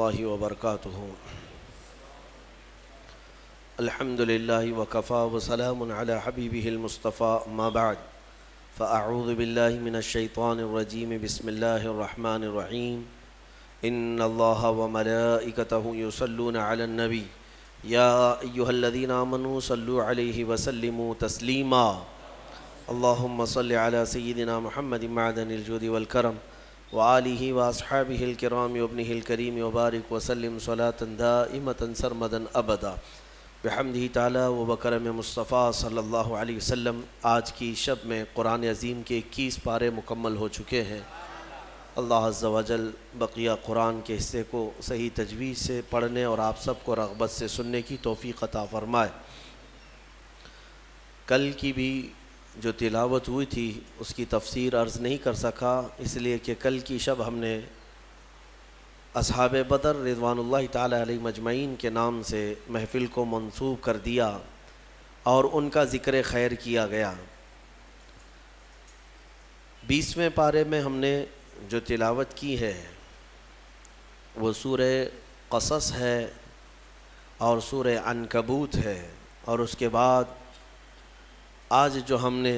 الله وبركاته. الحمد لله وكفى وسلام على حبيبه المصطفى. أما بعد فأعوذ بالله من الشيطان الرجيم. بسم الله الرحمن الرحيم. إن الله وملائكته يصلون على النبي يا أيها الذين آمنوا صلوا عليه وسلموا تسليما. اللهم صل على سيدنا محمد معدن الجود والكرم وآلہ وأصحابہ الکرام وابنہ الکریم وبارک وسلم صلاة دائمة سرمدا ابدا بحمدہ تعالی وبکرم مصطفیٰ صلی اللہ علیہ وسلم. آج کی شب میں قرآن عظیم کے 21 پارے مکمل ہو چکے ہیں. اللہ عز و جل بقیہ قرآن کے حصے کو صحیح تجوید سے پڑھنے اور آپ سب کو رغبت سے سننے کی توفیق عطا فرمائے. کل کی بھی جو تلاوت ہوئی تھی اس کی تفسیر عرض نہیں کر سکا، اس لیے کہ کل کی شب ہم نے اصحاب بدر رضوان اللہ تعالی علیہ مجمعین کے نام سے محفل کو منسوب کر دیا اور ان کا ذکر خیر کیا گیا. 20ویں پارے میں ہم نے جو تلاوت کی ہے وہ سورہ قصص ہے اور سورہ عنکبوت ہے، اور اس کے بعد آج جو ہم نے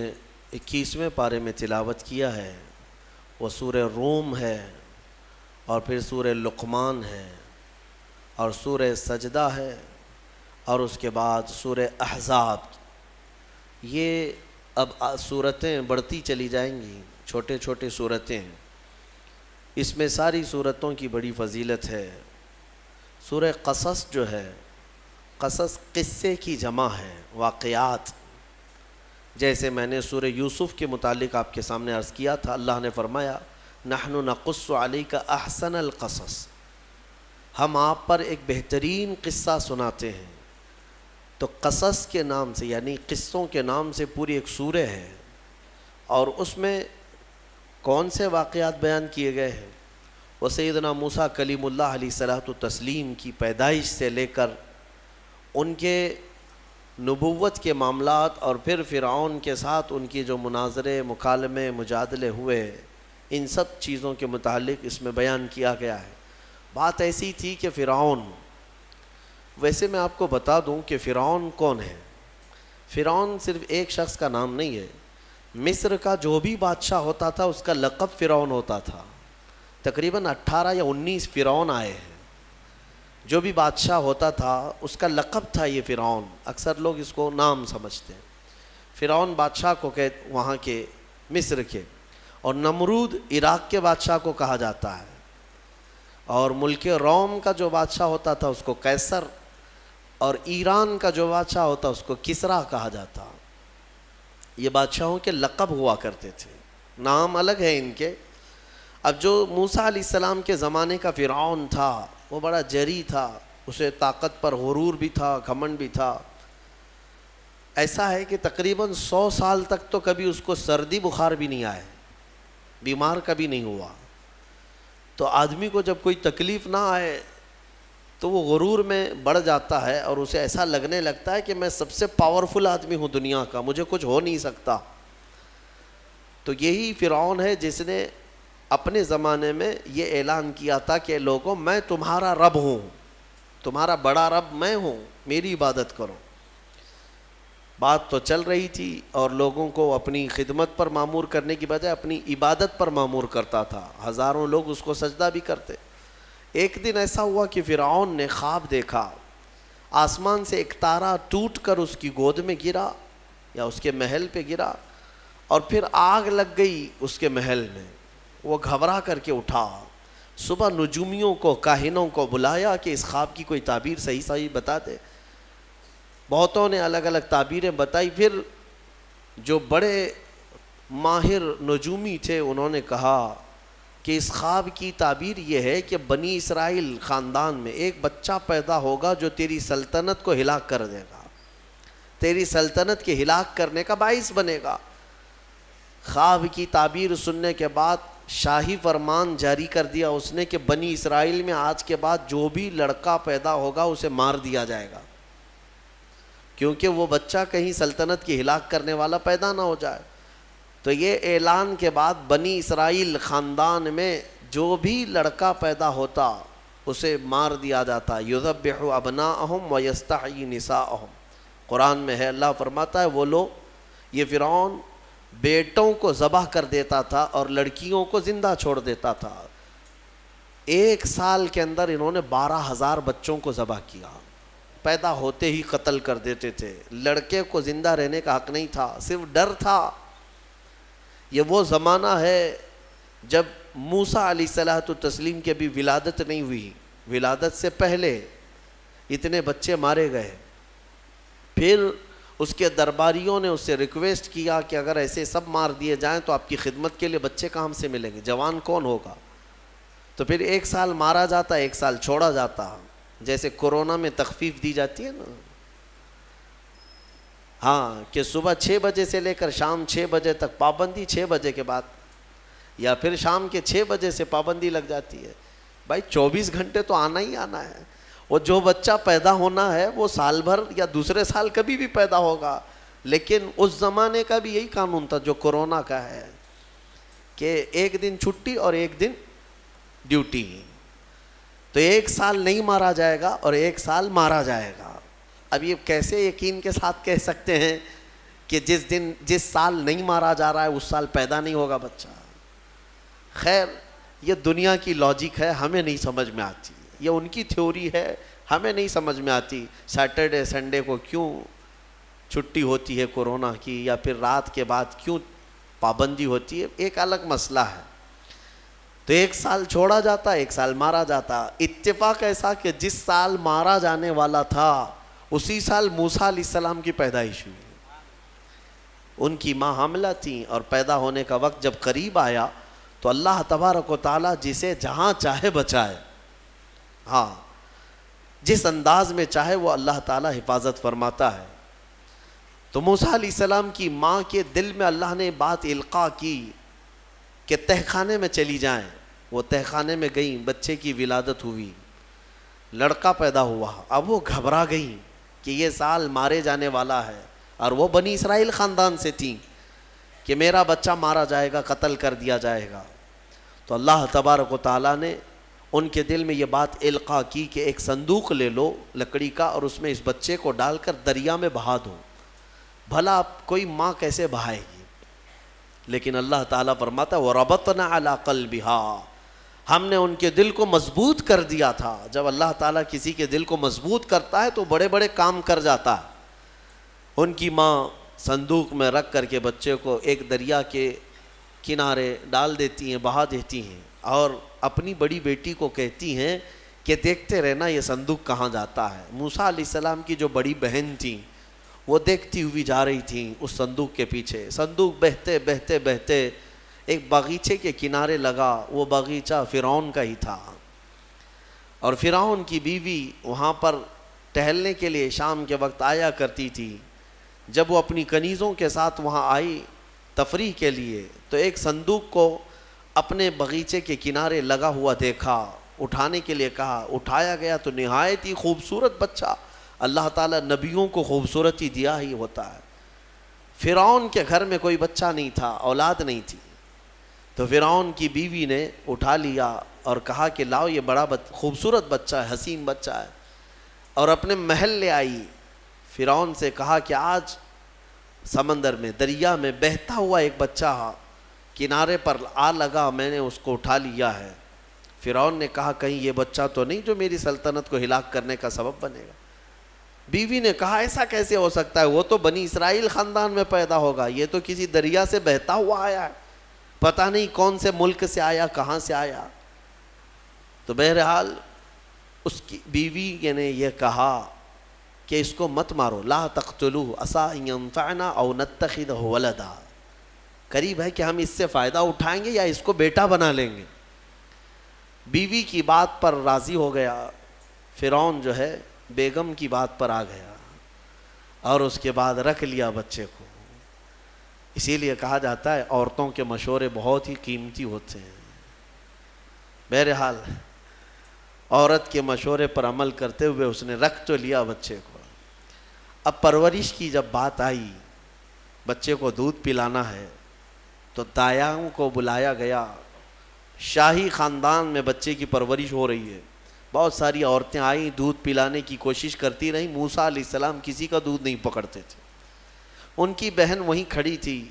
21ویں پارے میں تلاوت کیا ہے وہ سورہ روم ہے، اور پھر سورہ لقمان ہے، اور سورہ سجدہ ہے، اور اس کے بعد سورہ احزاب. یہ اب سورتیں بڑھتی چلی جائیں گی، چھوٹے چھوٹے سورتیں. اس میں ساری سورتوں کی بڑی فضیلت ہے. سورہ قصص جو ہے، قصص قصے کی جمع ہے، واقعات. جیسے میں نے سورہ یوسف کے متعلق آپ کے سامنے عرض کیا تھا، اللہ نے فرمایا نحن نقص علیک احسن القصص، ہم آپ پر ایک بہترین قصہ سناتے ہیں. تو قصص کے نام سے یعنی قصوں کے نام سے پوری ایک سورہ ہے، اور اس میں کون سے واقعات بیان کیے گئے ہیں؟ وہ سیدنا موسیٰ کلیم اللہ علیہ الصلوۃ والتسلیم کی پیدائش سے لے کر ان کے نبوت کے معاملات، اور پھر فرعون کے ساتھ ان کی جو مناظرے، مکالمے، مجادلے ہوئے، ان سب چیزوں کے متعلق اس میں بیان کیا گیا ہے. بات ایسی تھی کہ فرعون، ویسے میں آپ کو بتا دوں کہ فرعون کون ہے. فرعون صرف ایک شخص کا نام نہیں ہے. مصر کا جو بھی بادشاہ ہوتا تھا اس کا لقب فرعون ہوتا تھا. تقریباً 18 یا 19 فرعون آئے ہیں. جو بھی بادشاہ ہوتا تھا اس کا لقب تھا یہ فرعون. اکثر لوگ اس کو نام سمجھتے ہیں. فرعون بادشاہ کو وہاں کے مصر کے، اور نمرود عراق کے بادشاہ کو کہا جاتا ہے، اور ملک روم کا جو بادشاہ ہوتا تھا اس کو قیصر، اور ایران کا جو بادشاہ ہوتا اس کو کسریٰ کہا جاتا. یہ بادشاہوں کے لقب ہوا کرتے تھے، نام الگ ہے ان کے. اب جو موسیٰ علیہ السلام کے زمانے کا فرعون تھا وہ بڑا جری تھا، اسے طاقت پر غرور بھی تھا، گھمنڈ بھی تھا. ایسا ہے کہ تقریباً 100 سال تک تو کبھی اس کو سردی بخار بھی نہیں آئے، بیمار کبھی نہیں ہوا. تو آدمی کو جب کوئی تکلیف نہ آئے تو وہ غرور میں بڑھ جاتا ہے، اور اسے ایسا لگنے لگتا ہے کہ میں سب سے پاورفل آدمی ہوں دنیا کا، مجھے کچھ ہو نہیں سکتا. تو یہی فرعون ہے جس نے اپنے زمانے میں یہ اعلان کیا تھا کہ لوگوں میں تمہارا رب ہوں، تمہارا بڑا رب میں ہوں، میری عبادت کرو. بات تو چل رہی تھی، اور لوگوں کو اپنی خدمت پر معمور کرنے کی بجائے اپنی عبادت پر معمور کرتا تھا. ہزاروں لوگ اس کو سجدہ بھی کرتے. ایک دن ایسا ہوا کہ فرعون نے خواب دیکھا، آسمان سے ایک تارا ٹوٹ کر اس کی گود میں گرا یا اس کے محل پہ گرا، اور پھر آگ لگ گئی اس کے محل میں. وہ گھبرا کر کے اٹھا. صبح نجومیوں کو، کاہنوں کو بلایا کہ اس خواب کی کوئی تعبیر صحیح بتا دے. بہتوں نے الگ الگ تعبیریں بتائی. پھر جو بڑے ماہر نجومی تھے انہوں نے کہا کہ اس خواب کی تعبیر یہ ہے کہ بنی اسرائیل خاندان میں ایک بچہ پیدا ہوگا جو تیری سلطنت کو ہلاک کر دے گا، تیری سلطنت کے ہلاک کرنے کا باعث بنے گا. خواب کی تعبیر سننے کے بعد شاہی فرمان جاری کر دیا اس نے کہ بنی اسرائیل میں آج کے بعد جو بھی لڑکا پیدا ہوگا اسے مار دیا جائے گا، کیونکہ وہ بچہ کہیں سلطنت کی ہلاک کرنے والا پیدا نہ ہو جائے. تو یہ اعلان کے بعد بنی اسرائیل خاندان میں جو بھی لڑکا پیدا ہوتا اسے مار دیا جاتا. یذبح ابناءہم ویستحیی نساءہم. قرآن میں ہے، اللہ فرماتا ہے وہ لوگ، یہ فرعون بیٹوں کو ذبح کر دیتا تھا اور لڑکیوں کو زندہ چھوڑ دیتا تھا. 1 سال کے اندر انہوں نے 12,000 بچوں کو ذبح کیا. پیدا ہوتے ہی قتل کر دیتے تھے. لڑکے کو زندہ رہنے کا حق نہیں تھا، صرف ڈر تھا. یہ وہ زمانہ ہے جب موسیٰ علیہ الصلوۃ والتسلیم کی بھی ولادت نہیں ہوئی، ولادت سے پہلے اتنے بچے مارے گئے. پھر اس کے درباریوں نے اس سے ریکویسٹ کیا کہ اگر ایسے سب مار دیے جائیں تو آپ کی خدمت کے لیے بچے کہاں سے ملیں گے، جوان کون ہوگا؟ تو پھر 1 سال مارا جاتا، 1 سال چھوڑا جاتا. جیسے کورونا میں تخفیف دی جاتی ہے نا، ہاں، کہ صبح 6 بجے سے لے کر شام 6 بجے تک پابندی، 6 بجے کے بعد، یا پھر شام کے 6 بجے سے پابندی لگ جاتی ہے. بھائی 24 گھنٹے تو آنا ہی آنا ہے. وہ جو بچہ پیدا ہونا ہے وہ سال بھر یا دوسرے سال کبھی بھی پیدا ہوگا. لیکن اس زمانے کا بھی یہی قانون تھا جو کورونا کا ہے، کہ 1 دن چھٹی اور 1 دن ڈیوٹی. تو 1 سال نہیں مارا جائے گا اور 1 سال مارا جائے گا. اب یہ کیسے یقین کے ساتھ کہہ سکتے ہیں کہ جس سال نہیں مارا جا رہا ہے اس سال پیدا نہیں ہوگا بچہ؟ خیر، یہ دنیا کی لاجک ہے، ہمیں نہیں سمجھ میں آتی. یہ ان کی تھیوری ہے، ہمیں نہیں سمجھ میں آتی. سیٹرڈے سنڈے کو کیوں چھٹی ہوتی ہے کورونا کی، یا پھر رات کے بعد کیوں پابندی ہوتی ہے، ایک الگ مسئلہ ہے. تو 1 سال چھوڑا جاتا، 1 سال مارا جاتا. اتفاق ایسا کہ جس سال مارا جانے والا تھا اسی سال موسیٰ علیہ السلام کی پیدائش ہوئی. ان کی ماں حاملہ تھیں اور پیدا ہونے کا وقت جب قریب آیا تو اللہ تبارک و تعالیٰ جسے جہاں چاہے بچائے، ہاں، جس انداز میں چاہے وہ اللہ تعالیٰ حفاظت فرماتا ہے. تو موسیٰ علیہ السلام کی ماں کے دل میں اللہ نے بات القاء کی کہ تہ خانے میں چلی جائیں. وہ تہ خانے میں گئیں، بچے کی ولادت ہوئی، لڑکا پیدا ہوا. اب وہ گھبرا گئیں کہ یہ سال مارے جانے والا ہے، اور وہ بنی اسرائیل خاندان سے تھیں کہ میرا بچہ مارا جائے گا، قتل کر دیا جائے گا. تو اللہ تبارک و تعالیٰ نے ان کے دل میں یہ بات القاء کی کہ ایک صندوق لے لو لکڑی کا اور اس میں اس بچے کو ڈال کر دریا میں بہا دو. بھلا کوئی ماں کیسے بہائے گی؟ لیکن اللہ تعالیٰ فرماتا ہے وَرَبَطْنَا عَلَىٰ قَلْبِهَا، ہم نے ان کے دل کو مضبوط کر دیا تھا. جب اللہ تعالیٰ کسی کے دل کو مضبوط کرتا ہے تو بڑے بڑے کام کر جاتا ہے. ان کی ماں صندوق میں رکھ کر کے بچے کو ایک دریا کے کنارے ڈال دیتی ہیں، بہا دیتی ہیں، اور اپنی بڑی بیٹی کو کہتی ہیں کہ دیکھتے رہنا یہ صندوق کہاں جاتا ہے. موسیٰ علیہ السلام کی جو بڑی بہن تھیں وہ دیکھتی ہوئی جا رہی تھیں اس صندوق کے پیچھے. صندوق بہتے بہتے بہتے ایک باغیچے کے کنارے لگا. وہ باغیچہ فرعون کا ہی تھا، اور فرعون کی بیوی وہاں پر ٹہلنے کے لیے شام کے وقت آیا کرتی تھی. جب وہ اپنی کنیزوں کے ساتھ وہاں آئی تفریح کے لیے تو ایک صندوق کو اپنے باغیچے کے کنارے لگا ہوا دیکھا. اٹھانے کے لیے کہا، اٹھایا گیا تو نہایت ہی خوبصورت بچہ. اللہ تعالیٰ نبیوں کو خوبصورتی دیا ہی ہوتا ہے. فرعون کے گھر میں کوئی بچہ نہیں تھا، اولاد نہیں تھی. تو فرعون کی بیوی نے اٹھا لیا اور کہا کہ لاؤ یہ بڑا خوبصورت بچہ ہے، حسین بچہ ہے، اور اپنے محل لے آئی. فرعون سے کہا کہ آج سمندر میں، دریا میں بہتا ہوا ایک بچہ کنارے پر آ لگا، میں نے اس کو اٹھا لیا ہے. فرعون نے کہا کہیں یہ بچہ تو نہیں جو میری سلطنت کو ہلاک کرنے کا سبب بنے گا. بیوی نے کہا ایسا کیسے ہو سکتا ہے، وہ تو بنی اسرائیل خاندان میں پیدا ہوگا، یہ تو کسی دریا سے بہتا ہوا آیا ہے، پتہ نہیں کون سے ملک سے آیا، کہاں سے آیا. تو بہرحال اس کی بیوی نے یہ کہا کہ اس کو مت مارو، لا تقتلوه عسى ان ينفعنا او نتخذه ولدا، قریب ہے کہ ہم اس سے فائدہ اٹھائیں گے یا اس کو بیٹا بنا لیں گے. بیوی کی بات پر راضی ہو گیا. فرعون جو ہے بیگم کی بات پر آ گیا اور اس کے بعد رکھ لیا بچے کو. اسی لیے کہا جاتا ہے عورتوں کے مشورے بہت ہی قیمتی ہوتے ہیں. بہرحال عورت کے مشورے پر عمل کرتے ہوئے اس نے رکھ تو لیا بچے کو. اب پرورش کی جب بات آئی، بچے کو دودھ پلانا ہے، تو دایاؤں کو بلایا گیا. شاہی خاندان میں بچے کی پرورش ہو رہی ہے، بہت ساری عورتیں آئیں، دودھ پلانے کی کوشش کرتی رہیں، موسیٰ علیہ السلام کسی کا دودھ نہیں پکڑتے تھے۔ ان کی بہن وہیں کھڑی تھی،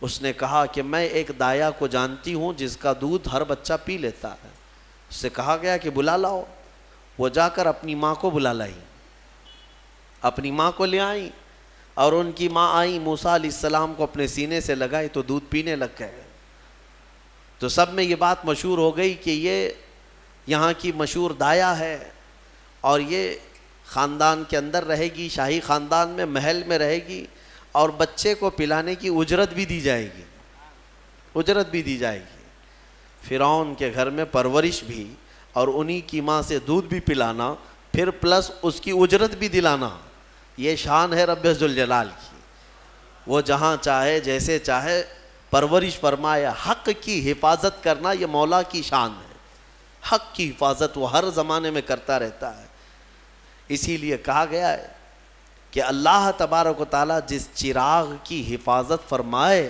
اس نے کہا کہ میں ایک دایا کو جانتی ہوں جس کا دودھ ہر بچہ پی لیتا ہے۔ اس سے کہا گیا کہ بلا لاؤ۔ وہ جا کر اپنی ماں کو بلا لائی، اپنی ماں کو لے آئیں، اور ان کی ماں آئیں، موسیٰ علیہ السلام کو اپنے سینے سے لگائی تو دودھ پینے لگ گئے۔ تو سب میں یہ بات مشہور ہو گئی کہ یہ یہاں کی مشہور دایا ہے، اور یہ خاندان کے اندر رہے گی، شاہی خاندان میں، محل میں رہے گی، اور بچے کو پلانے کی اجرت بھی دی جائے گی، اجرت بھی دی جائے گی۔ فرعون کے گھر میں پرورش بھی، اور انہی کی ماں سے دودھ بھی پلانا، پھر پلس اس کی اجرت بھی دلانا، یہ شان ہے رب ذوالجلال کی۔ وہ جہاں چاہے جیسے چاہے پرورش فرمائے، حق کی حفاظت کرنا یہ مولا کی شان ہے۔ حق کی حفاظت وہ ہر زمانے میں کرتا رہتا ہے۔ اسی لیے کہا گیا ہے کہ اللہ تبارک و تعالیٰ جس چراغ کی حفاظت فرمائے،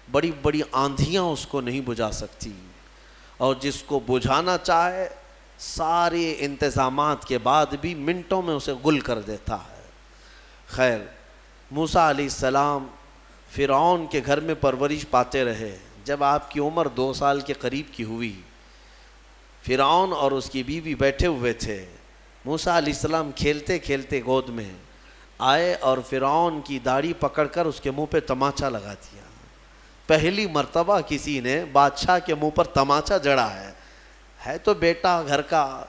بڑی بڑی آندھیاں اس کو نہیں بجھا سکتی، اور جس کو بجھانا چاہے سارے انتظامات کے بعد بھی منٹوں میں اسے گل کر دیتا ہے۔ خیر، موسیٰ علیہ السلام فرعون کے گھر میں پرورش پاتے رہے۔ جب آپ کی عمر 2 سال کے قریب کی ہوئی، فرعون اور اس کی بیوی بیٹھے ہوئے تھے، موسیٰ علیہ السلام کھیلتے کھیلتے گود میں آئے اور فرعون کی داڑھی پکڑ کر اس کے منہ پہ تماچا لگا دیا۔ پہلی مرتبہ کسی نے بادشاہ کے منہ پر تماچا جڑا ہے تو بیٹا گھر کا،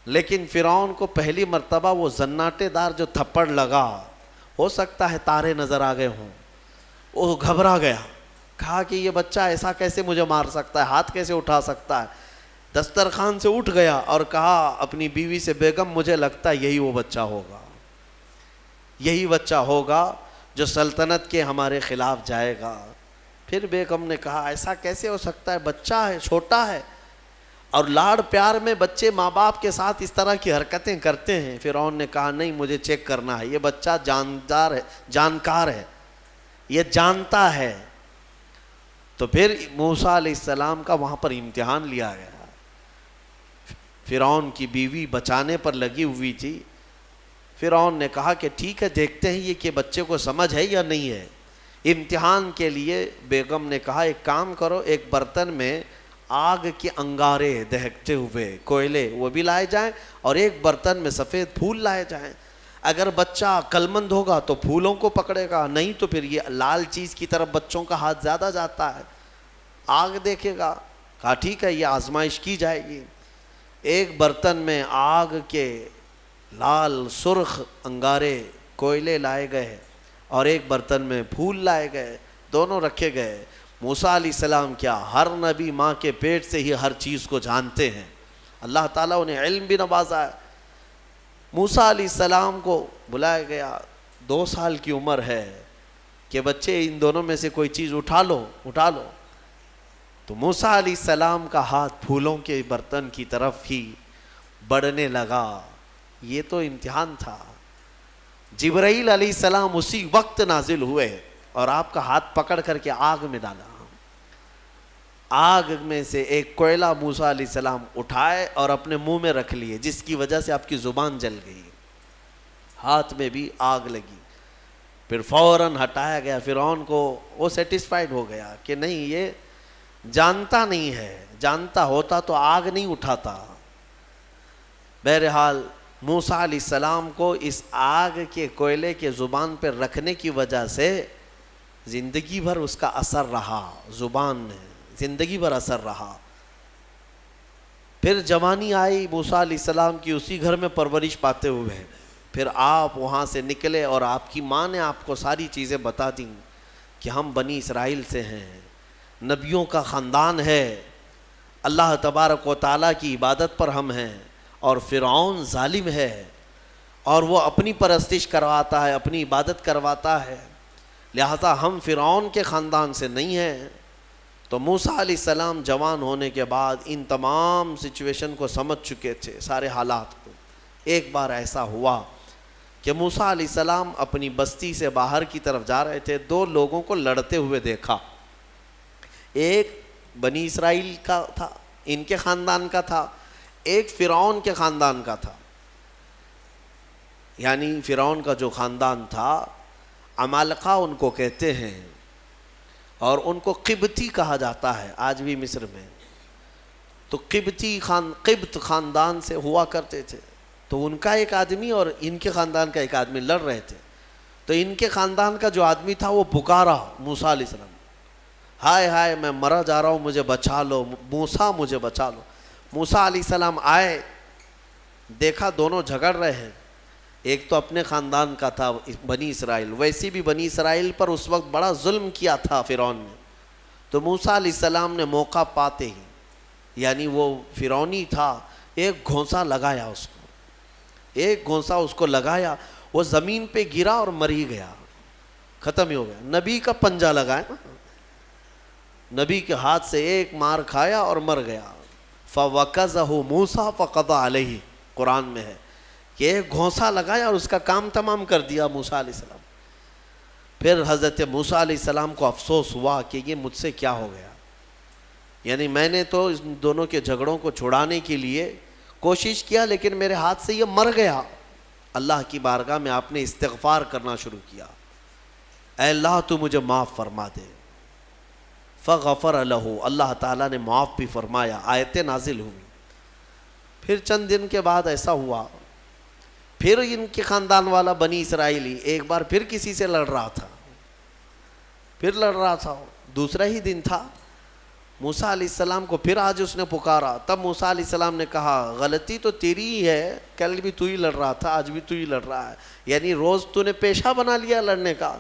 لیکن فرعون کو پہلی مرتبہ وہ زناٹے دار جو تھپڑ لگا، ہو سکتا ہے تارے نظر آ گئے ہوں، وہ گھبرا گیا، کہا کہ یہ بچہ ایسا کیسے مجھے مار سکتا ہے، ہاتھ کیسے اٹھا سکتا ہے۔ دسترخوان سے اٹھ گیا اور کہا اپنی بیوی سے، بیگم مجھے لگتا ہے یہی وہ بچہ ہوگا، یہی بچہ ہوگا جو سلطنت کے ہمارے خلاف جائے گا۔ پھر بیگم نے کہا ایسا کیسے ہو سکتا ہے، بچہ ہے، چھوٹا ہے، اور لاڑ پیار میں بچے ماں باپ کے ساتھ اس طرح کی حرکتیں کرتے ہیں۔ فرعون نے کہا نہیں، مجھے چیک کرنا ہے، یہ بچہ جاندار ہے، جانکار ہے، یہ جانتا ہے۔ تو پھر موسیٰ علیہ السلام کا وہاں پر امتحان لیا گیا۔ فرعون کی بیوی بچانے پر لگی ہوئی تھی۔ فرعون نے کہا کہ ٹھیک ہے، دیکھتے ہیں یہ کہ بچے کو سمجھ ہے یا نہیں ہے۔ امتحان کے لیے بیگم نے کہا ایک کام کرو، ایک برتن میں آگ کے انگارے دہکتے ہوئے کوئلے وہ بھی لائے جائیں، اور ایک برتن میں سفید پھول لائے جائیں۔ اگر بچہ عقل مند ہوگا تو پھولوں کو پکڑے گا، نہیں تو پھر یہ لال چیز کی طرف بچوں کا ہاتھ زیادہ جاتا ہے، آگ دیکھے گا۔ کہا ٹھیک ہے، یہ آزمائش کی جائے گی۔ ایک برتن میں آگ کے لال سرخ انگارے کوئلے لائے گئے، اور ایک برتن میں پھول لائے گئے، دونوں رکھے گئے۔ موسیٰ علیہ السلام کیا، ہر نبی ماں کے پیٹ سے ہی ہر چیز کو جانتے ہیں، اللہ تعالیٰ انہیں علم بھی نوازا ہے۔ موسیٰ علیہ السلام کو بلایا گیا، 2 سال کی عمر ہے کہ بچے ان دونوں میں سے کوئی چیز اٹھا لو۔ تو موسیٰ علیہ السلام کا ہاتھ پھولوں کے برتن کی طرف ہی بڑھنے لگا۔ یہ تو امتحان تھا۔ جبرائیل علیہ السلام اسی وقت نازل ہوئے اور آپ کا ہاتھ پکڑ کر کے آگ میں ڈالا۔ آگ میں سے ایک کوئلہ موسیٰ علیہ السلام اٹھائے اور اپنے منہ میں رکھ لیے، جس کی وجہ سے آپ کی زبان جل گئی، ہاتھ میں بھی آگ لگی۔ پھر فوراً ہٹایا گیا۔ فرعون کو وہ سیٹسفائیڈ ہو گیا کہ نہیں، یہ جانتا نہیں ہے، جانتا ہوتا تو آگ نہیں اٹھاتا۔ بہرحال موسیٰ علیہ السلام کو اس آگ کے کوئلے کے زبان پر رکھنے کی وجہ سے زندگی بھر اس کا اثر رہا، زبان میں زندگی بھر اثر رہا۔ پھر جوانی آئی موسیٰ علیہ السلام کی، اسی گھر میں پرورش پاتے ہوئے۔ پھر آپ وہاں سے نکلے اور آپ کی ماں نے آپ کو ساری چیزیں بتا دیں کہ ہم بنی اسرائیل سے ہیں، نبیوں کا خاندان ہے، اللہ تبارک و تعالیٰ کی عبادت پر ہم ہیں، اور فرعون ظالم ہے اور وہ اپنی پرستش کرواتا ہے، اپنی عبادت کرواتا ہے، لہذا ہم فرعون کے خاندان سے نہیں ہیں۔ تو موسیٰ علیہ السلام جوان ہونے کے بعد ان تمام سچویشن کو سمجھ چکے تھے، سارے حالات کو۔ ایک بار ایسا ہوا کہ موسیٰ علیہ السلام اپنی بستی سے باہر کی طرف جا رہے تھے، 2 لوگوں کو لڑتے ہوئے دیکھا۔ ایک بنی اسرائیل کا تھا، ان کے خاندان کا تھا، ایک فرعون کے خاندان کا تھا، یعنی فرعون کا جو خاندان تھا، عمالقہ ان کو کہتے ہیں، اور ان کو قبطی کہا جاتا ہے آج بھی مصر میں. تو قبط خاندان سے ہوا کرتے تھے. تو ان کا ایک آدمی اور ان کے خاندان کا ایک آدمی لڑ رہے تھے. تو ان کے خاندان کا جو آدمی تھا وہ پکارا موسیٰ علیہ السلام، ہائے ہائے میں مرا جا رہا ہوں، مجھے بچا لو موسیٰ، مجھے بچا لو. موسیٰ علیہ السلام آئے، دیکھا دونوں جھگڑ رہے ہیں. ایک تو اپنے خاندان کا تھا بنی اسرائیل، ویسی بھی بنی اسرائیل پر اس وقت بڑا ظلم کیا تھا فرعون نے. تو موسیٰ علیہ السلام نے موقع پاتے ہی، یعنی وہ فرعونی تھا، ایک گھونسا لگایا اس کو، ایک گھونسا اس کو لگایا، وہ زمین پہ گرا اور مر ہی گیا، ختم ہی ہو گیا. نبی کا پنجہ لگایا نا، نبی کے ہاتھ سے ایک مار کھایا اور مر گیا. فَوَكَزَهُ مُوسَىٰ فَقَضَىٰ عَلَيْهِ، قرآن میں ہے کہ ایک گھونسا لگایا اور اس کا کام تمام کر دیا موسیٰ علیہ السلام. پھر حضرت موسیٰ علیہ السلام کو افسوس ہوا کہ یہ مجھ سے کیا ہو گیا، یعنی میں نے تو اس دونوں کے جھگڑوں کو چھڑانے کے لیے کوشش کیا لیکن میرے ہاتھ سے یہ مر گیا. اللہ کی بارگاہ میں آپ نے استغفار کرنا شروع کیا، اے اللہ تو مجھے معاف فرما دے. فغفر لہ، اللہ تعالیٰ نے معاف بھی فرمایا، آیتیں نازل ہوئی. پھر چند دن کے بعد ایسا ہوا، پھر ان کے خاندان والا بنی اسرائیلی ایک بار پھر کسی سے لڑ رہا تھا، دوسرا ہی دن تھا. موسیٰ علیہ السلام کو پھر آج اس نے پکارا. تب موسیٰ علیہ السلام نے کہا غلطی تو تیری ہی ہے، کل بھی تو ہی لڑ رہا تھا، آج بھی تو ہی لڑ رہا ہے، یعنی روز تو نے پیشہ بنا لیا لڑنے کا.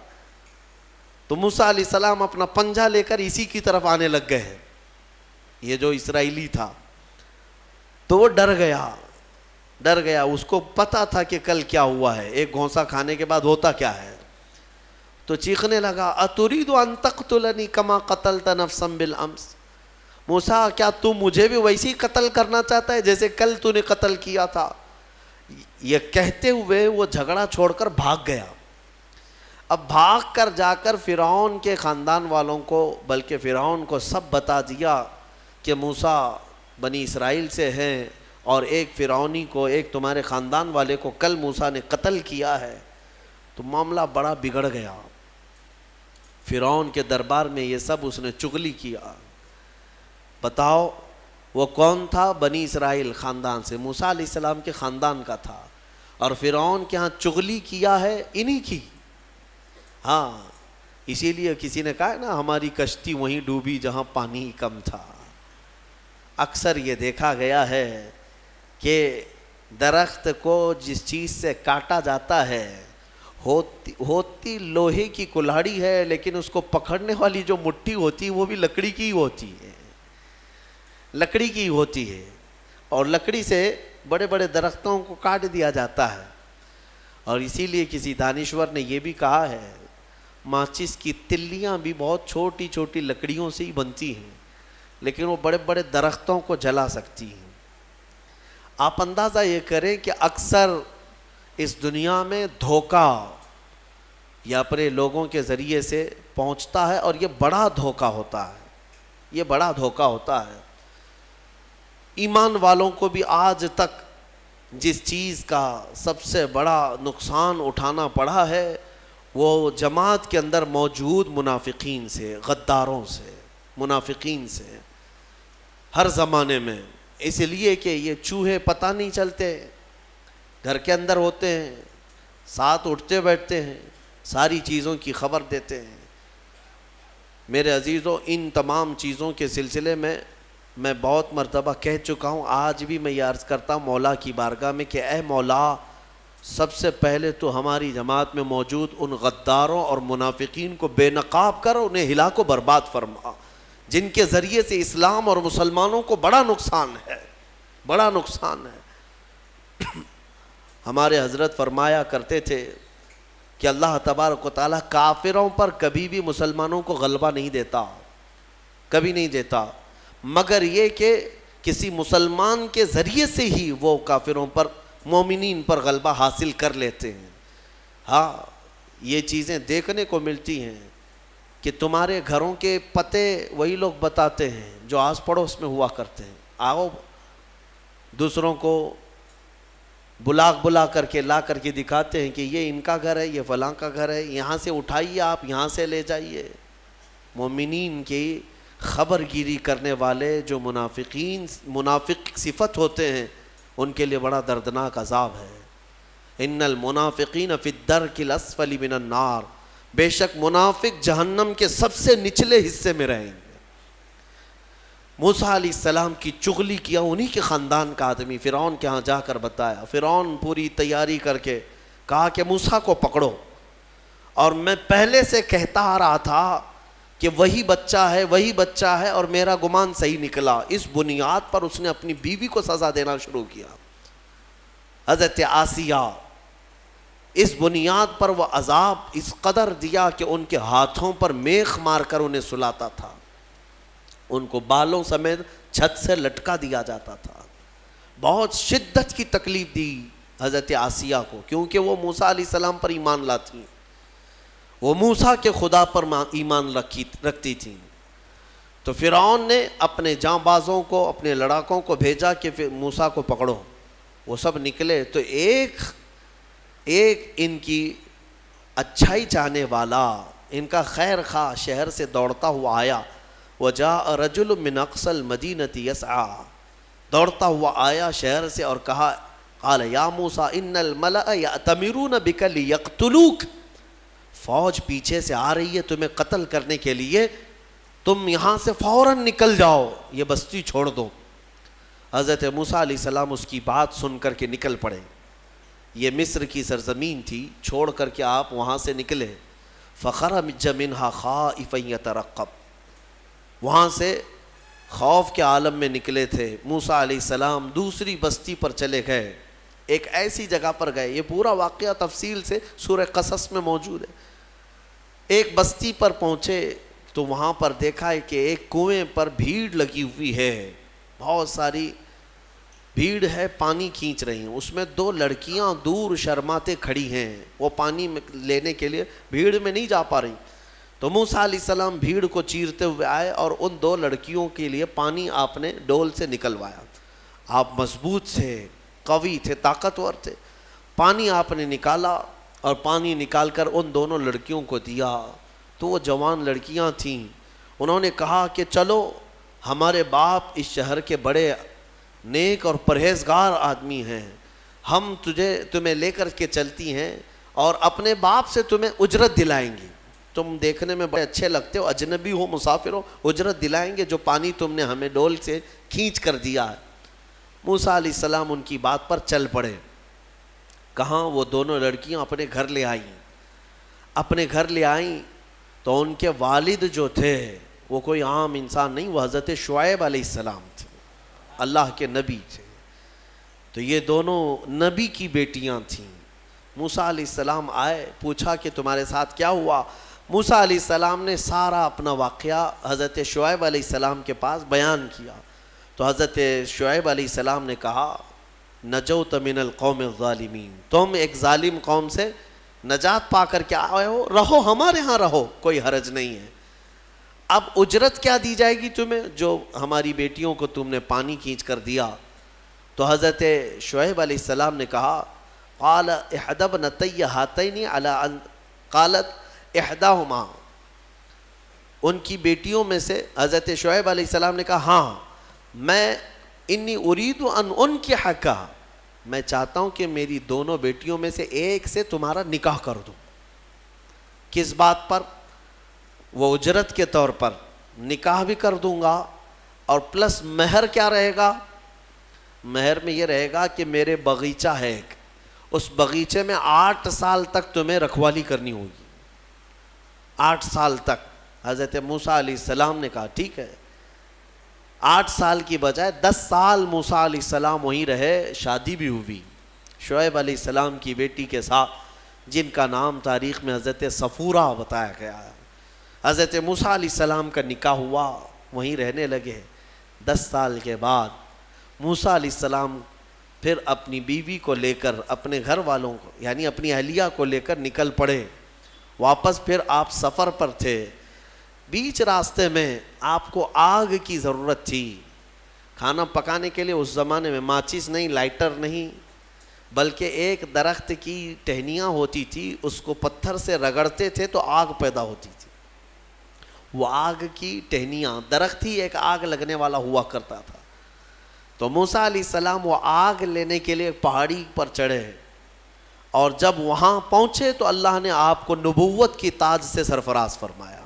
تو موسیٰ علیہ السلام اپنا پنجہ لے کر اسی کی طرف آنے لگ گئے ہیں، یہ جو اسرائیلی تھا. تو وہ ڈر گیا، اس کو پتا تھا کہ کل کیا ہوا ہے، ایک گھونسا کھانے کے بعد ہوتا کیا ہے. تو چیخنے لگا، اتريد ان تقتلني كما قتلت نفسا بالامس، موسیٰ کیا تو مجھے بھی ویسے ہی قتل کرنا چاہتا ہے جیسے کل تو نے قتل کیا تھا. یہ کہتے ہوئے وہ جھگڑا چھوڑ کر بھاگ گیا. اب بھاگ کر جا کر فرعون کے خاندان والوں کو، بلکہ فرعون کو سب بتا دیا کہ موسیٰ بنی اسرائیل سے ہیں، اور ایک فرعونی کو، ایک تمہارے خاندان والے کو کل موسیٰ نے قتل کیا ہے. تو معاملہ بڑا بگڑ گیا. فرعون کے دربار میں یہ سب اس نے چغلی کیا. بتاؤ وہ کون تھا؟ بنی اسرائیل خاندان سے، موسیٰ علیہ السلام کے خاندان کا تھا، اور فرعون کے ہاں چغلی کیا ہے انہی کی. ہاں، اسی لیے کسی نے کہا ہے نا، ہماری کشتی وہیں ڈوبی جہاں پانی کم تھا. اکثر یہ دیکھا گیا ہے کہ درخت کو جس چیز سے کاٹا جاتا ہے ہوتی لوہے کی کلاڑی ہے، لیکن اس کو پکڑنے والی جو مٹھی ہوتی ہے وہ بھی لکڑی کی ہوتی ہے، لکڑی کی ہوتی ہے. اور لکڑی سے بڑے بڑے درختوں کو کاٹ دیا جاتا ہے. اور اسی لیے کسی دانشور نے یہ بھی کہا ہے، ماچس کی تلیاں بھی بہت چھوٹی چھوٹی لکڑیوں سے ہی بنتی ہیں، لیکن وہ بڑے بڑے درختوں کو جلا سکتی ہیں. آپ اندازہ یہ کریں کہ اکثر اس دنیا میں دھوکہ یا اپنے لوگوں کے ذریعے سے پہنچتا ہے، اور یہ بڑا دھوکہ ہوتا ہے، یہ بڑا دھوکہ ہوتا ہے. ایمان والوں کو بھی آج تک جس چیز کا سب سے بڑا نقصان اٹھانا پڑا ہے وہ جماعت کے اندر موجود منافقین سے، غداروں سے، منافقین سے، ہر زمانے میں. اس لیے کہ یہ چوہے پتہ نہیں چلتے، گھر کے اندر ہوتے ہیں، ساتھ اٹھتے بیٹھتے ہیں، ساری چیزوں کی خبر دیتے ہیں. میرے عزیزوں، ان تمام چیزوں کے سلسلے میں بہت مرتبہ کہہ چکا ہوں، آج بھی میں یہ عرض کرتا ہوں مولا کی بارگاہ میں کہ اے مولا، سب سے پہلے تو ہماری جماعت میں موجود ان غداروں اور منافقین کو بے نقاب کر انہیں ہلاک و برباد فرما، جن کے ذریعے سے اسلام اور مسلمانوں کو بڑا نقصان ہے، بڑا نقصان ہے. ہمارے حضرت فرمایا کرتے تھے کہ اللہ تبارک و تعالیٰ کافروں پر کبھی بھی مسلمانوں کو غلبہ نہیں دیتا، کبھی نہیں دیتا، مگر یہ کہ کسی مسلمان کے ذریعے سے ہی وہ کافروں پر، مومنین پر غلبہ حاصل کر لیتے ہیں. ہاں، یہ چیزیں دیکھنے کو ملتی ہیں کہ تمہارے گھروں کے پتے وہی لوگ بتاتے ہیں جو آس پڑوس میں ہوا کرتے ہیں. آؤ دوسروں کو بلا کر کے لا کر کے دکھاتے ہیں کہ یہ ان کا گھر ہے، یہ فلاں کا گھر ہے، یہاں سے اٹھائیے، آپ یہاں سے لے جائیے۔ مومنین کی خبر گیری کرنے والے جو منافق صفت ہوتے ہیں، ان کے لیے بڑا دردناک عذاب ہے۔ ان المنافقین فی الدرک الاسفل من النار، بے شک منافق جہنم کے سب سے نچلے حصے میں رہیں گے۔ موسیٰ علیہ السلام کی چغلی کیا انہی کے خاندان کا آدمی فرعون کے ہاں جا کر بتایا۔ فرعون پوری تیاری کر کے کہا کہ موسیٰ کو پکڑو، اور میں پہلے سے کہتا آ رہا تھا کہ وہی بچہ ہے اور میرا گمان صحیح نکلا۔ اس بنیاد پر اس نے اپنی بیوی کو سزا دینا شروع کیا، حضرت آسیہ۔ اس بنیاد پر وہ عذاب اس قدر دیا کہ ان کے ہاتھوں پر میخ مار کر انہیں سلاتا تھا، ان کو بالوں سمیت چھت سے لٹکا دیا جاتا تھا۔ بہت شدت کی تکلیف دی حضرت آسیہ کو، کیونکہ وہ موسیٰ علیہ السلام پر ایمان لاتی، وہ موسیٰ کے خدا پر ایمان رکھتی تھیں۔ تو فرعون نے اپنے جاں بازوں کو، اپنے لڑاکوں کو بھیجا کہ موسیٰ کو پکڑو۔ وہ سب نکلے تو ایک ان کی اچھائی چاہنے والا، ان کا خیر خواہ شہر سے دوڑتا ہوا آیا۔ وجاء رجل من اقصى المدینة یسعی، دوڑتا ہوا آیا شہر سے اور کہا، قال یا موسیٰ ان الملأ یأتمرون بک لیقتلوک، فوج پیچھے سے آ رہی ہے تمہیں قتل کرنے کے لیے، تم یہاں سے فوراً نکل جاؤ، یہ بستی چھوڑ دو۔ حضرت موسیٰ علیہ السلام اس کی بات سن کر کے نکل پڑے۔ یہ مصر کی سرزمین تھی، چھوڑ کر کے آپ وہاں سے نکلے۔ فخرج منہا خائفا یترقب، وہاں سے خوف کے عالم میں نکلے تھے۔ موسیٰ علیہ السلام دوسری بستی پر چلے گئے، ایک ایسی جگہ پر گئے، یہ پورا واقعہ تفصیل سے سورہ قصص میں موجود ہے۔ ایک بستی پر پہنچے تو وہاں پر دیکھا ہے کہ ایک کنویں پر بھیڑ لگی ہوئی ہے، بہت ساری بھیڑ ہے، پانی کھینچ رہی ہیں۔ اس میں دو لڑکیاں دور شرماتے کھڑی ہیں، وہ پانی میں لینے کے لیے بھیڑ میں نہیں جا پا رہی۔ تو موسیٰ علیہ السلام بھیڑ کو چیرتے ہوئے آئے اور ان دو لڑکیوں کے لیے پانی آپ نے ڈول سے نکلوایا۔ آپ مضبوط تھے، قوی تھے، طاقتور تھے۔ پانی آپ نے نکالا اور پانی نکال کر ان دونوں لڑکیوں کو دیا۔ تو وہ جوان لڑکیاں تھیں، انہوں نے کہا کہ چلو، ہمارے باپ اس شہر کے بڑے نیک اور پرہیزگار آدمی ہیں، ہم تمہیں لے کر کے چلتی ہیں اور اپنے باپ سے تمہیں اجرت دلائیں گے۔ تم دیکھنے میں بڑے اچھے لگتے ہو، اجنبی ہو، مسافر ہو، اجرت دلائیں گے جو پانی تم نے ہمیں ڈول سے کھینچ کر دیا ہے۔ موسیٰ علیہ السلام ان کی بات پر چل پڑے۔ کہاں وہ دونوں لڑکیاں اپنے گھر لے آئیں۔ اپنے گھر لے آئیں تو ان کے والد جو تھے وہ کوئی عام انسان نہیں، وہ حضرت شعیب علیہ السلام تھے، اللہ کے نبی تھے۔ تو یہ دونوں نبی کی بیٹیاں تھیں۔ موسیٰ علیہ السلام آئے، پوچھا کہ تمہارے ساتھ کیا ہوا؟ موسیٰ علیہ السلام نے سارا اپنا واقعہ حضرت شعیب علیہ السلام کے پاس بیان کیا۔ تو حضرت شعیب علیہ السلام نے کہا، نجوت من القوم الظالمین، تم ایک ظالم قوم سے نجات پا کر کے آئے ہو، رہو ہمارے ہاں، رہو، کوئی حرج نہیں ہے۔ اب اجرت کیا دی جائے گی تمہیں جو ہماری بیٹیوں کو تم نے پانی کھینچ کر دیا؟ تو حضرت شعیب علیہ السلام نے کہا، قال احدى ابنتي هاتين على ان قالت احداهما، ان کی بیٹیوں میں سے حضرت شعیب علیہ السلام نے کہا، ہاں میں انی اريد ان انكحك، میں چاہتا ہوں کہ میری دونوں بیٹیوں میں سے ایک سے تمہارا نکاح کر دوں۔ کس بات پر؟ وہ اجرت کے طور پر نکاح بھی کر دوں گا، اور پلس مہر کیا رہے گا؟ مہر میں یہ رہے گا کہ میرے باغیچہ ہے ایک، اس باغیچے میں 8 سال تک تمہیں رکھوالی کرنی ہوگی، 8 سال تک۔ حضرت موسیٰ علیہ السلام نے کہا ٹھیک ہے۔ 8 سال کی بجائے 10 سال موسیٰ علیہ السلام وہیں رہے، شادی بھی ہوئی شعیب علیہ السلام کی بیٹی کے ساتھ، جن کا نام تاریخ میں حضرت صفورہ بتایا گیا ہے۔ حضرت موسیٰ علیہ السلام کا نکاح ہوا، وہیں رہنے لگے۔ 10 سال کے بعد موسیٰ علیہ السلام پھر اپنی بیوی کو لے کر، اپنے گھر والوں کو یعنی اپنی اہلیہ کو لے کر نکل پڑے۔ واپس پھر آپ سفر پر تھے، بیچ راستے میں آپ کو آگ کی ضرورت تھی۔ کھانا پکانے کے لیے اس زمانے میں ماچس نہیں، لائٹر نہیں، بلکہ ایک درخت کی ٹہنیاں ہوتی تھی، اس کو پتھر سے رگڑتے تھے تو آگ پیدا ہوتی تھی. وہ آگ کی ٹہنیاں، درخت ہی ایک آگ لگنے والا ہوا کرتا تھا. تو موسیٰ علیہ السلام وہ آگ لینے کے لیے پہاڑی پر چڑھے، اور جب وہاں پہنچے تو اللہ نے آپ کو نبوت کی تاج سے سرفراز فرمایا.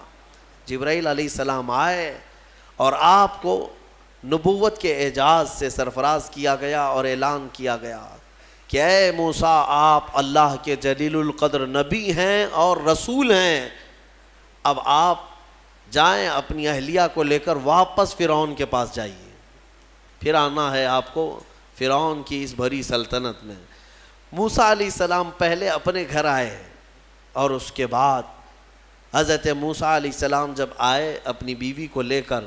جبرائیل علیہ السلام آئے اور آپ کو نبوت کے اعجاز سے سرفراز کیا گیا اور اعلان کیا گیا کہ اے موسیٰ، آپ اللہ کے جلیل القدر نبی ہیں اور رسول ہیں. اب آپ جائیں، اپنی اہلیہ کو لے کر واپس فرعون کے پاس جائیے، پھر آنا ہے آپ کو فرعون کی اس بھری سلطنت میں. موسیٰ علیہ السلام پہلے اپنے گھر آئے، اور اس کے بعد حضرت موسیٰ علیہ السلام جب آئے اپنی بیوی کو لے کر،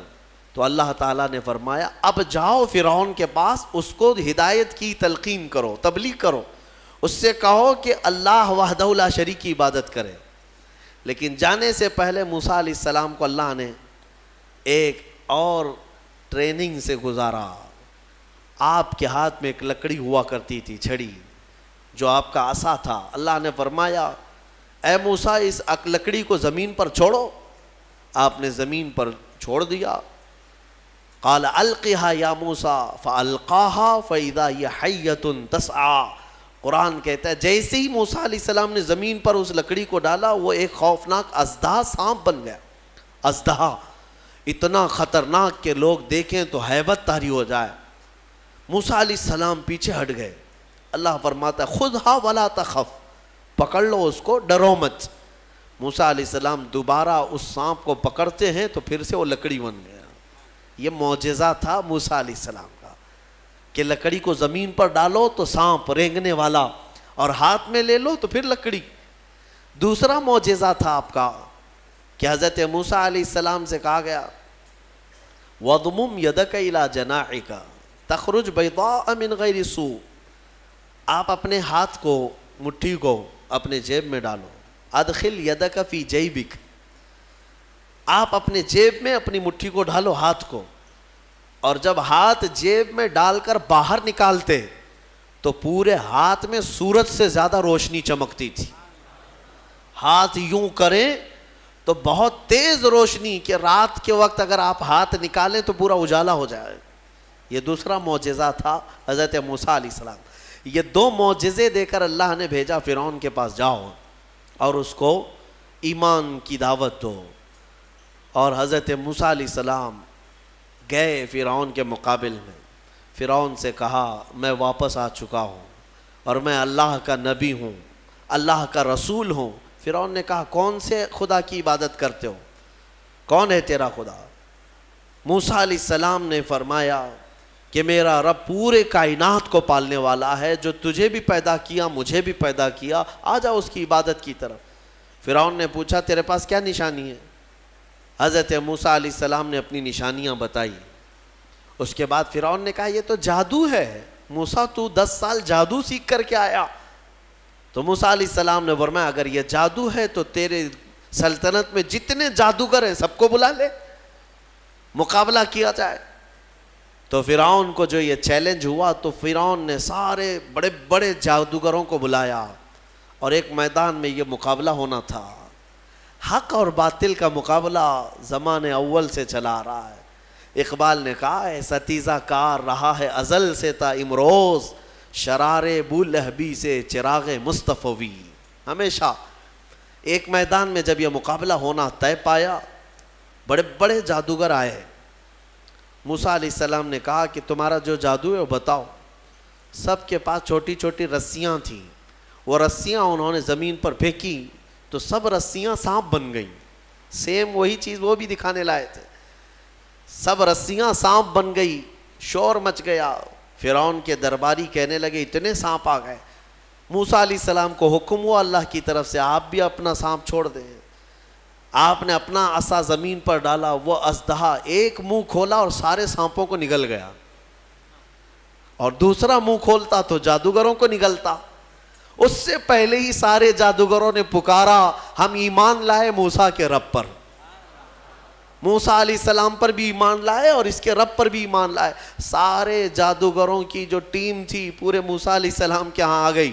تو اللہ تعالیٰ نے فرمایا اب جاؤ فرعون کے پاس، اس کو ہدایت کی تلقین کرو، تبلیغ کرو، اس سے کہو کہ اللہ وحدہ لا شریک کی عبادت کرے. لیکن جانے سے پہلے موسیٰ علیہ السلام کو اللہ نے ایک اور ٹریننگ سے گزارا. آپ کے ہاتھ میں ایک لکڑی ہوا کرتی تھی، چھڑی، جو آپ کا عصا تھا. اللہ نے فرمایا اے موسیٰ، اس لکڑی کو زمین پر چھوڑو. آپ نے زمین پر چھوڑ دیا. قال القها یا موسیٰ فالقاها فاذا هي حیۃ تسعى. قرآن کہتا ہے جیسے ہی موسیٰ علیہ السلام نے زمین پر اس لکڑی کو ڈالا، وہ ایک خوفناک اژدہا سانپ بن گیا. اژدہا اتنا خطرناک کہ لوگ دیکھیں تو ہیبت طاری ہو جائے. موسیٰ علیہ السلام پیچھے ہٹ گئے. اللہ فرماتا ہے خذھا ولا تخف، پکڑ لو اس کو، ڈرو مت. موسیٰ علیہ السلام دوبارہ اس سانپ کو پکڑتے ہیں تو پھر سے وہ لکڑی بن گیا. یہ معجزہ تھا موسیٰ علیہ السلام کا کہ لکڑی کو زمین پر ڈالو تو سانپ رینگنے والا، اور ہاتھ میں لے لو تو پھر لکڑی. دوسرا معجزہ تھا آپ کا کہ حضرت موسیٰ علیہ السلام سے کہا گیا وَضْمُمْ يَدَكَ إِلَى جَنَاحِكَ تَخْرُجْ بَيْضَاءَ مِنْ غَيْرِ سُوءٍ. آپ اپنے ہاتھ کو، مٹھی کو اپنے جیب میں ڈالو. ادخل یدک فی جیبک. آپ اپنے جیب میں اپنی مٹھی کو ڈالو، ہاتھ کو، اور جب ہاتھ جیب میں ڈال کر باہر نکالتے تو پورے ہاتھ میں سورج سے زیادہ روشنی چمکتی تھی. ہاتھ یوں کریں تو بہت تیز روشنی کہ رات کے وقت اگر آپ ہاتھ نکالیں تو پورا اجالا ہو جائے. یہ دوسرا معجزہ تھا حضرت موسیٰ علیہ السلام. یہ دو معجزے دے کر اللہ نے بھیجا فرعون کے پاس، جاؤ اور اس کو ایمان کی دعوت دو. اور حضرت موسیٰ علیہ السلام گئے فرعون کے مقابل میں. فرعون سے کہا میں واپس آ چکا ہوں اور میں اللہ کا نبی ہوں، اللہ کا رسول ہوں. فرعون نے کہا کون سے خدا کی عبادت کرتے ہو، کون ہے تیرا خدا؟ موسیٰ علیہ السلام نے فرمایا کہ میرا رب پورے کائنات کو پالنے والا ہے، جو تجھے بھی پیدا کیا مجھے بھی پیدا کیا، آ جا اس کی عبادت کی طرف. فرعون نے پوچھا تیرے پاس کیا نشانی ہے؟ حضرت موسیٰ علیہ السلام نے اپنی نشانیاں بتائی. اس کے بعد فرعون نے کہا یہ تو جادو ہے، موسیٰ تو 10 سال جادو سیکھ کر کے آیا. تو موسیٰ علیہ السلام نے فرمایا اگر یہ جادو ہے تو تیرے سلطنت میں جتنے جادوگر ہیں سب کو بلا لے، مقابلہ کیا جائے. تو فرعون کو جو یہ چیلنج ہوا تو فرعون نے سارے بڑے بڑے جادوگروں کو بلایا اور ایک میدان میں یہ مقابلہ ہونا تھا. حق اور باطل کا مقابلہ زمانے اول سے چلا آ رہا ہے. اقبال نے کہا ہے ستیزہ کار رہا ہے ازل سے تا امروز، شرار بولہبی سے چراغ مصطفی. ہمیشہ ایک میدان میں جب یہ مقابلہ ہونا طے پایا، بڑے بڑے جادوگر آئے. موسیٰ علیہ السلام نے کہا کہ تمہارا جو جادو ہے وہ بتاؤ. سب کے پاس چھوٹی چھوٹی رسیاں تھیں. وہ رسیاں انہوں نے زمین پر پھینکی تو سب رسیاں سانپ بن گئیں. سیم وہی چیز وہ بھی دکھانے لائے تھے. سب رسیاں سانپ بن گئی. شور مچ گیا. فرعون کے درباری کہنے لگے اتنے سانپ آ گئے. موسیٰ علیہ السلام کو حکم ہوا اللہ کی طرف سے آپ بھی اپنا سانپ چھوڑ دیں. آپ نے اپنا عصا زمین پر ڈالا. وہ اژدہا ایک منہ کھولا اور سارے سانپوں کو نگل گیا، اور دوسرا منہ کھولتا تو جادوگروں کو نگلتا. اس سے پہلے ہی سارے جادوگروں نے پکارا ہم ایمان لائے موسیٰ کے رب پر. موسیٰ علیہ السلام پر بھی ایمان لائے اور اس کے رب پر بھی ایمان لائے. سارے جادوگروں کی جو ٹیم تھی پورے موسیٰ علیہ السلام کے ہاں آ گئی.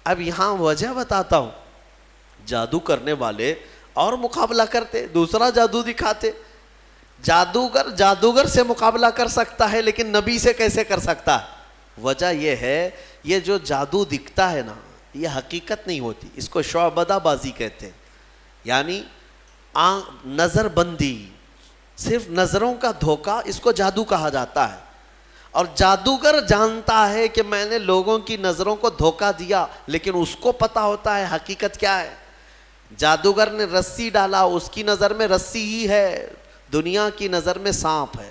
اب یہاں وجہ بتاتا ہوں. جادو کرنے والے اور مقابلہ کرتے, دوسرا جادو دکھاتے. جادوگر سے مقابلہ کر سکتا ہے لیکن نبی سے کیسے کر سکتا ہے؟ وجہ یہ ہے, یہ جو جادو دکھتا ہے نا, یہ حقیقت نہیں ہوتی. اس کو شعبدہ بازی کہتے ہیں, یعنی نظر بندی, صرف نظروں کا دھوکہ, اس کو جادو کہا جاتا ہے. اور جادوگر جانتا ہے کہ میں نے لوگوں کی نظروں کو دھوکہ دیا, لیکن اس کو پتا ہوتا ہے حقیقت کیا ہے. جادوگر نے رسی ڈالا, اس کی نظر میں رسی ہی ہے, دنیا کی نظر میں سانپ ہے.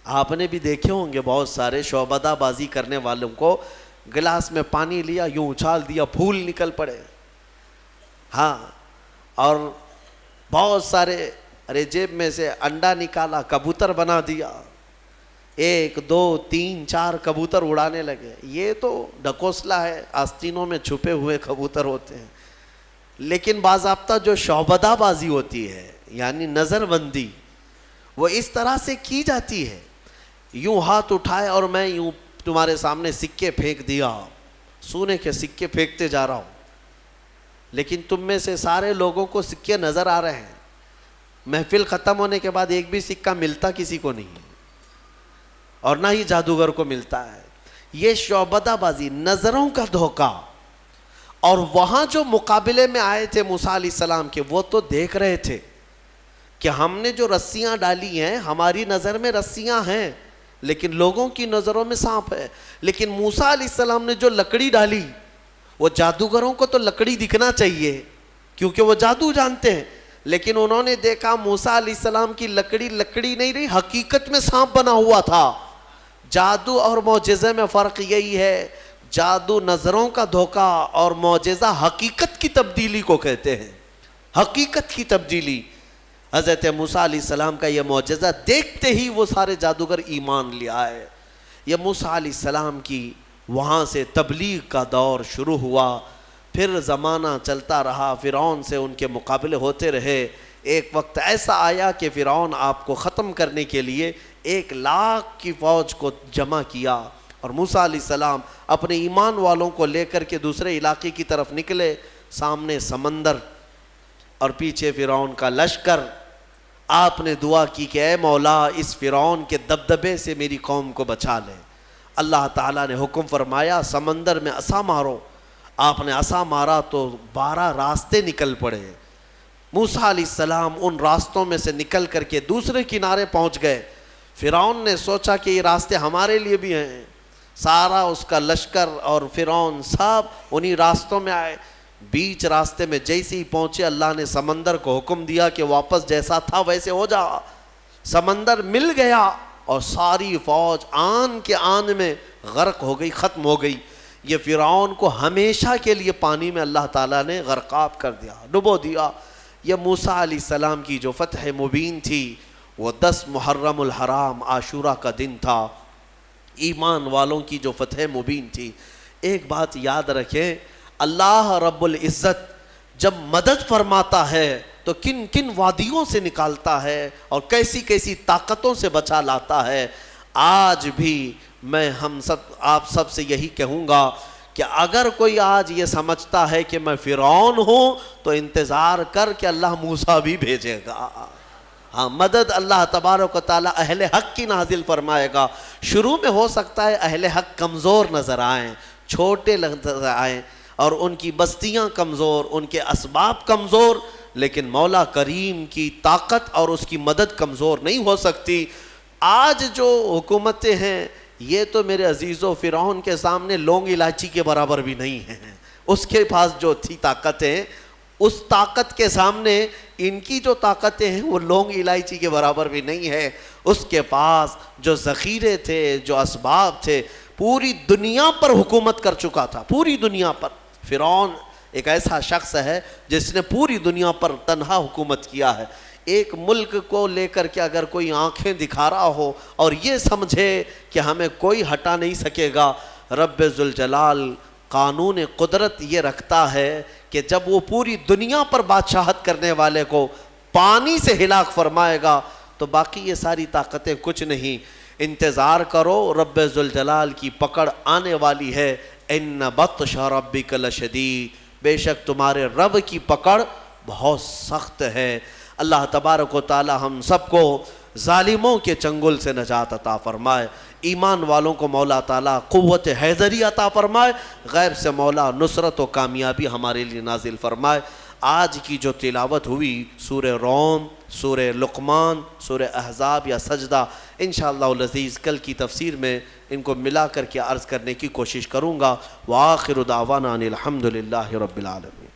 آپ نے بھی دیکھے ہوں گے بہت سارے شعبدہ بازی کرنے والوں کو, گلاس میں پانی لیا, یوں اچھال دیا, پھول نکل پڑے. ہاں, اور بہت سارے, ارے جیب میں سے انڈا نکالا, کبوتر بنا دیا, 1 2 3 4 کبوتر اڑانے لگے. یہ تو ڈکوسلا ہے, آستینوں میں چھپے ہوئے کبوتر ہوتے ہیں. لیکن باضابطہ جو شعبدہ بازی ہوتی ہے, یعنی نظر بندی, وہ اس طرح سے کی جاتی ہے. یوں ہاتھ اٹھائے اور میں یوں تمہارے سامنے سکے پھینک دیا, سونے کے سکے پھینکتے جا رہا ہوں, لیکن تم میں سے سارے لوگوں کو سکے نظر آ رہے ہیں. محفل ختم ہونے کے بعد ایک بھی سکہ ملتا کسی کو نہیں, اور نہ ہی جادوگر کو ملتا ہے. یہ شعبدہ بازی, نظروں کا دھوکہ. اور وہاں جو مقابلے میں آئے تھے موسیٰ علیہ السلام کے, وہ تو دیکھ رہے تھے کہ ہم نے جو رسیاں ڈالی ہیں, ہماری نظر میں رسیاں ہیں لیکن لوگوں کی نظروں میں سانپ ہے. لیکن موسیٰ علیہ السلام نے جو لکڑی ڈالی, وہ جادوگروں کو تو لکڑی دکھنا چاہیے کیونکہ وہ جادو جانتے ہیں, لیکن انہوں نے دیکھا موسیٰ علیہ السلام کی لکڑی لکڑی نہیں رہی, حقیقت میں سانپ بنا ہوا تھا. جادو اور معجزے میں فرق یہی ہے, جادو نظروں کا دھوکہ اور معجزہ حقیقت کی تبدیلی کو کہتے ہیں. حقیقت کی تبدیلی. حضرت موسیٰ علیہ السلام کا یہ معجزہ دیکھتے ہی وہ سارے جادوگر ایمان لے آئے. یہ موسیٰ علیہ السلام کی وہاں سے تبلیغ کا دور شروع ہوا. پھر زمانہ چلتا رہا, فرعون سے ان کے مقابلے ہوتے رہے. ایک وقت ایسا آیا کہ فرعون آپ کو ختم کرنے کے لیے 1,00,000 کی فوج کو جمع کیا, اور موسیٰ علیہ السلام اپنے ایمان والوں کو لے کر کے دوسرے علاقے کی طرف نکلے. سامنے سمندر اور پیچھے فرعون کا لشکر. آپ نے دعا کی کہ اے مولا, اس فرعون کے دبدبے سے میری قوم کو بچا لے. اللہ تعالیٰ نے حکم فرمایا سمندر میں عصا مارو. آپ نے عصا مارا تو 12 راستے نکل پڑے. موسیٰ علیہ السلام ان راستوں میں سے نکل کر کے دوسرے کنارے پہنچ گئے. فرعون نے سوچا کہ یہ راستے ہمارے لیے بھی ہیں. سارا اس کا لشکر اور فرعون سب انہی راستوں میں آئے. بیچ راستے میں جیسے ہی پہنچے, اللہ نے سمندر کو حکم دیا کہ واپس جیسا تھا ویسے ہو جا. سمندر مل گیا اور ساری فوج آن کے آن میں غرق ہو گئی, ختم ہو گئی. یہ فرعون کو ہمیشہ کے لیے پانی میں اللہ تعالیٰ نے غرقاب کر دیا, ڈبو دیا. یہ موسیٰ علیہ السلام کی جو فتح مبین تھی, وہ 10 محرم الحرام عاشورہ کا دن تھا. ایمان والوں کی جو فتح مبین تھی. ایک بات یاد رکھیں, اللہ رب العزت جب مدد فرماتا ہے تو کن کن وادیوں سے نکالتا ہے اور کیسی کیسی طاقتوں سے بچا لاتا ہے. آج بھی میں آپ سب سے یہی کہوں گا کہ اگر کوئی آج یہ سمجھتا ہے کہ میں فرعون ہوں تو انتظار کر کہ اللہ موسیٰ بھی بھیجے گا. ہاں, مدد اللہ تبارک و تعالیٰ اہل حق کی نازل فرمائے گا. شروع میں ہو سکتا ہے اہل حق کمزور نظر آئیں, چھوٹے نظر آئیں, اور ان کی بستیاں کمزور, ان کے اسباب کمزور, لیکن مولا کریم کی طاقت اور اس کی مدد کمزور نہیں ہو سکتی. آج جو حکومتیں ہیں یہ تو میرے عزیزو فرعون کے سامنے لونگ الائچی کے برابر بھی نہیں ہیں. اس کے پاس جو تھی طاقتیں, اس طاقت کے سامنے ان کی جو طاقتیں ہیں وہ لونگ الائچی کے برابر بھی نہیں ہے. اس کے پاس جو ذخیرے تھے, جو اسباب تھے, پوری دنیا پر حکومت کر چکا تھا, پوری دنیا پر. فرعون ایک ایسا شخص ہے جس نے پوری دنیا پر تنہا حکومت کیا ہے. ایک ملک کو لے کر کے اگر کوئی آنکھیں دکھا رہا ہو اور یہ سمجھے کہ ہمیں کوئی ہٹا نہیں سکے گا, رب ذوالجلال قانون قدرت یہ رکھتا ہے کہ جب وہ پوری دنیا پر بادشاہت کرنے والے کو پانی سے ہلاک فرمائے گا تو باقی یہ ساری طاقتیں کچھ نہیں. انتظار کرو، رب ذوالجلال کی پکڑ آنے والی ہے. ان بطش ربک لشدید، بے شک تمہارے رب کی پکڑ بہت سخت ہے. اللہ تبارک و تعالی ہم سب کو ظالموں کے چنگل سے نجات عطا فرمائے. ایمان والوں کو مولا تعالیٰ قوت حیدری عطا فرمائے. غیب سے مولا نصرت و کامیابی ہمارے لیے نازل فرمائے. آج کی جو تلاوت ہوئی سورہ روم، سورہ لقمان، سورہ احزاب یا سجدہ، انشاءاللہ العزیز کل کی تفسیر میں ان کو ملا کر کے عرض کرنے کی کوشش کروں گا. وآخر دعوانا ان الحمد للہ رب العالمین.